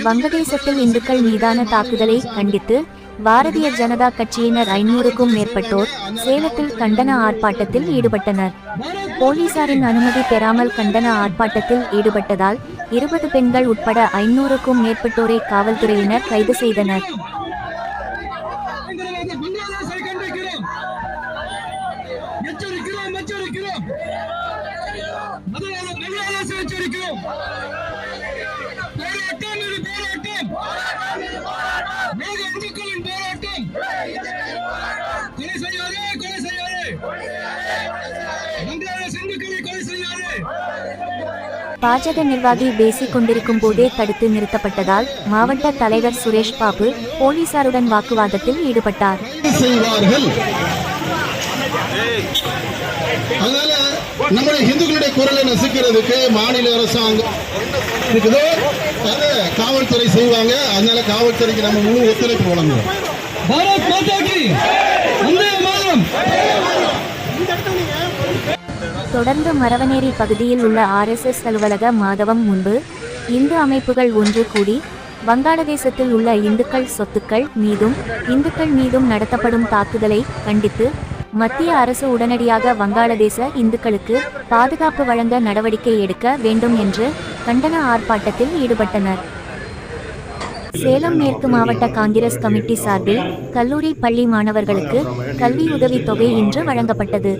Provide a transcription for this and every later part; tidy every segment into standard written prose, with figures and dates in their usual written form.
வங்கதேசத்தில் இந்துக்கள் மீதான தாக்குதலை கண்டித்து பாரதிய ஜனதா கட்சியினர் 500க்கும் மேற்பட்டோர் சேலத்தில் கண்டன ஆர்ப்பாட்டத்தில் ஈடுபட்டனர். போலீசாரின் அனுமதி பெறாமல் கண்டன ஆர்ப்பாட்டத்தில் ஈடுபட்டதால் 20 பெண்கள் உட்பட 500க்கும் மேற்பட்டோரை காவல்துறையினர் கைது செய்தனர். பாஜக நிர்வாகி பேசிக் கொண்டிருக்கும் போதே தடுத்து நிறுத்தப்பட்டதால் மாவட்ட தலைவர் சுரேஷ் பாபு போலீசாருடன் வாக்குவாதத்தில் ஈடுபட்டார். நம்முடைய இந்துக்களுடைய குரலை நசுக்கிறதுக்கு மாநில அரசாங்கம் இருக்குதோ அதை காவல்துறை செய்வாங்க. அதனால காவல்துறைக்கு நம்ம முழு ஒத்துழைப்பு வழங்குவோம். தொடர்ந்து மரவனேரி பகுதியில் உள்ள RSS அலுவலக மாதவம் முன்பு இந்து அமைப்புகள் ஒன்று கூடி வங்காளதேசத்தில் உள்ள இந்துக்கள் சொத்துக்கள் மீதும் இந்துக்கள் மீதும் நடத்தப்படும் தாக்குதலை கண்டித்து மத்திய அரசு உடனடியாக வங்காளதேச இந்துக்களுக்கு பாதுகாப்பு வழங்க நடவடிக்கை எடுக்க வேண்டும் என்று கண்டன ஆர்ப்பாட்டத்தில் ஈடுபட்டனர். சேலம் மேற்கு மாவட்ட காங்கிரஸ் கமிட்டி சார்பில் கல்லூரி பள்ளி மாணவர்களுக்கு கல்வி உதவித் தொகை இன்று வழங்கப்பட்டது.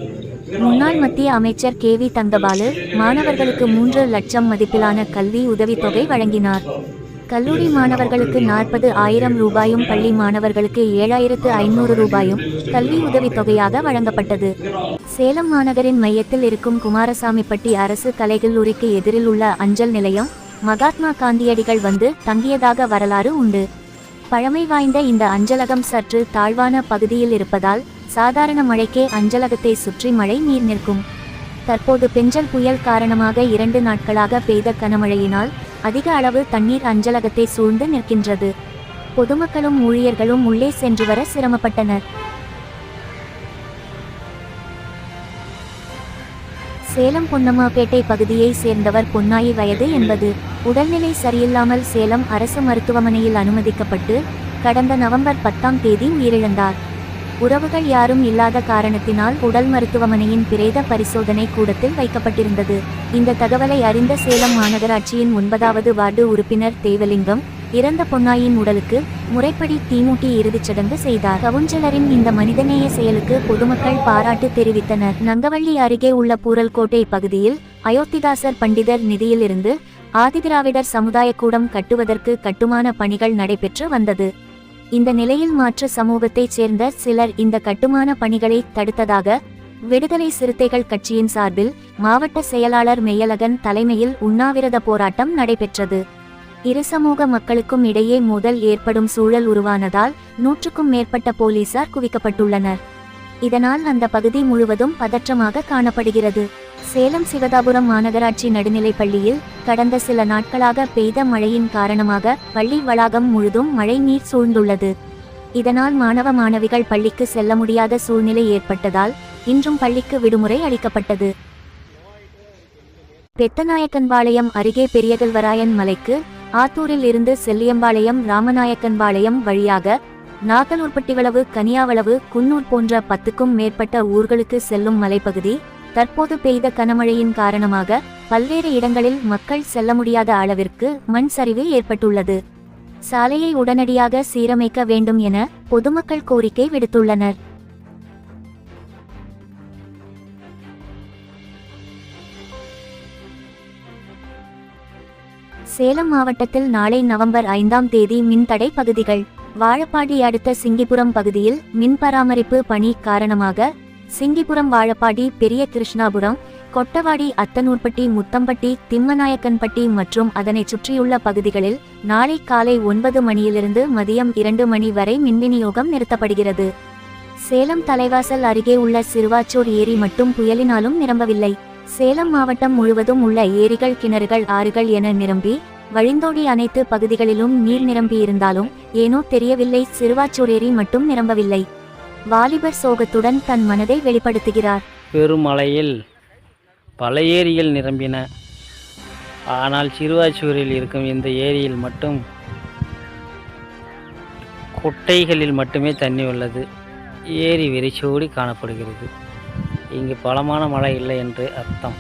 முன்னாள் மத்திய அமைச்சர் KV தங்கபாலு மாணவர்களுக்கு 3 லட்சம் மதிப்பிலான கல்வி உதவித்தொகை வழங்கினார். கல்லூரி மாணவர்களுக்கு 40,000 ரூபாயும் பள்ளி மாணவர்களுக்கு 7,500 ரூபாயும் கல்வி உதவித்தொகையாக வழங்கப்பட்டது. சேலம் மாநகரின் மையத்தில் இருக்கும் குமாரசாமிப்பட்டி அரசு கலைக்கல்லூரிக்கு எதிரில் உள்ள அஞ்சல் நிலையம் மகாத்மா காந்தியடிகள் வந்து தங்கியதாக வரலாறு உண்டு. பழமை வாய்ந்த இந்த அஞ்சலகம் சற்று தாழ்வான பகுதியில் இருப்பதால் சாதாரண மழைக்கே அஞ்சலகத்தை சுற்றி மழை நீர் நிற்கும். தற்போது பெஞ்சல் புயல் காரணமாக 2 நாட்களாக பெய்த கனமழையினால் அதிக அளவு தண்ணீர் அஞ்சலகத்தை சூழ்ந்து நிற்கின்றது. பொதுமக்களும் ஊழியர்களும் உள்ளே சென்று வர சிரமப்பட்டனர். சேலம் பொன்னம்மாப்பேட்டை பகுதியை சேர்ந்தவர் பொன்னாயி வயது 80. உடல்நிலை சரியில்லாமல் சேலம் அரசு மருத்துவமனையில் அனுமதிக்கப்பட்டு கடந்த நவம்பர் 10ஆம் தேதி உயிரிழந்தார். உறவுகள் யாரும் இல்லாத காரணத்தினால் உடல் மருத்துவமனையின் பிரேத பரிசோதனை கூடத்தில் வைக்கப்பட்டிருந்தது. இந்த தகவலை அறிந்த சேலம் மாநகராட்சியின் 9வது வார்டு உறுப்பினர் தேவலிங்கம் இறந்த பொன்னாயின் உடலுக்கு முறைப்படி தீமூட்டி இறுதிச் சடங்கு செய்தார். கவுன்சிலரின் இந்த மனிதநேய செயலுக்கு பொதுமக்கள் பாராட்டு தெரிவித்தனர். நங்கவள்ளி அருகே உள்ள பூரல்கோட்டை பகுதியில் அயோத்திதாசர் பண்டிதர் நிதியிலிருந்து ஆதிதிராவிடர் சமுதாய கூடம் கட்டுவதற்கு கட்டுமான பணிகள் நடைபெற்று வந்தது. இந்த நிலையில் மாற்று சமூகத்தைச் சேர்ந்த சிலர் இந்த கட்டுமான பணிகளை தடுத்ததாக விடுதலை சிறுத்தைகள் கட்சியின் சார்பில் மாவட்ட செயலாளர் மெய்யழகன் தலைமையில் உண்ணாவிரத போராட்டம் நடைபெற்றது. இரு சமூக மக்களுக்கும் இடையே மோதல் ஏற்படும் சூழல் உருவானதால் 100க்கும் மேற்பட்ட போலீசார் குவிக்கப்பட்டுள்ளனர். இதனால் அந்த பகுதி முழுவதும் பதற்றமாக காணப்படுகிறது. சேலம் சிவதாபுரம் மாநகராட்சி நடுநிலைப் பள்ளியில் கடந்த சில நாட்களாக பெய்த மழையின் காரணமாக பள்ளி வளாகம் முழுதும் மழை நீர் சூழ்ந்துள்ளது. இதனால் மாணவ மாணவிகள் பள்ளிக்கு செல்ல முடியாத சூழ்நிலை ஏற்பட்டதால் இன்றும் பள்ளிக்கு விடுமுறை அளிக்கப்பட்டது. பெத்தநாயக்கன்பாளையம் அருகே பெரியகல்வராயன் மலைக்கு ஆத்தூரில் இருந்து செல்லியம்பாளையம் ராமநாயக்கன்பாளையம் வழியாக நாகலூர்பட்டிவளவு கனியாவளவு குன்னூர் போன்ற 10க்கும் மேற்பட்ட ஊர்களுக்கு செல்லும் மலைப்பகுதி தற்போது பெய்த கனமழையின் காரணமாக பல்வேறு இடங்களில் மக்கள் செல்ல முடியாத அளவிற்கு மண் சரிவு ஏற்பட்டுள்ளது. சாலையை உடனடியாக சீரமைக்க வேண்டும் என பொதுமக்கள் கோரிக்கை விடுத்துள்ளனர். சேலம் மாவட்டத்தில் நாளை நவம்பர் 5ஆம் தேதி மின்தடை பகுதிகள். வாழப்பாடி அடுத்த சிங்கிபுரம் பகுதியில் மின் பராமரிப்பு பணி காரணமாக சிங்கிபுரம் வாழப்பாடி பெரிய கிருஷ்ணாபுரம் கொட்டவாடி அத்தனூர்பட்டி முத்தம்பட்டி திம்மநாயக்கன்பட்டி மற்றும் அதனை சுற்றியுள்ள பகுதிகளில் நாளை காலை 9 மணியிலிருந்து மதியம் 2 மணி வரை மின்விநியோகம் நிறுத்தப்படுகிறது. சேலம் தலைவாசல் அருகே உள்ள சிறுவாச்சூர் ஏரி மட்டும் புயலினாலும் நிரம்பவில்லை. சேலம் மாவட்டம் முழுவதும் உள்ள ஏரிகள் கிணறுகள் ஆறுகள் என நிரம்பி வழிந்தோடி அனைத்து பகுதிகளிலும் நீர் நிரம்பியிருந்தாலும் ஏனோ தெரியவில்லை, சிறுவாச்சூர் ஏரி மட்டும் நிரம்பவில்லை. வாலிபர் சோகத்துடன் தன் மனதை வெளிப்படுத்துகிறார். பெருமழையில் பல ஏரிகள் நிரம்பின. ஆனால் சிறுவாச்சூரில் இருக்கும் இந்த ஏரியில் மட்டும் குட்டைகளில் மட்டுமே தண்ணி உள்ளது. ஏரி வெறிச்சோடி காணப்படுகிறது. இங்கு பலமான மழை இல்லை என்று அர்த்தம்.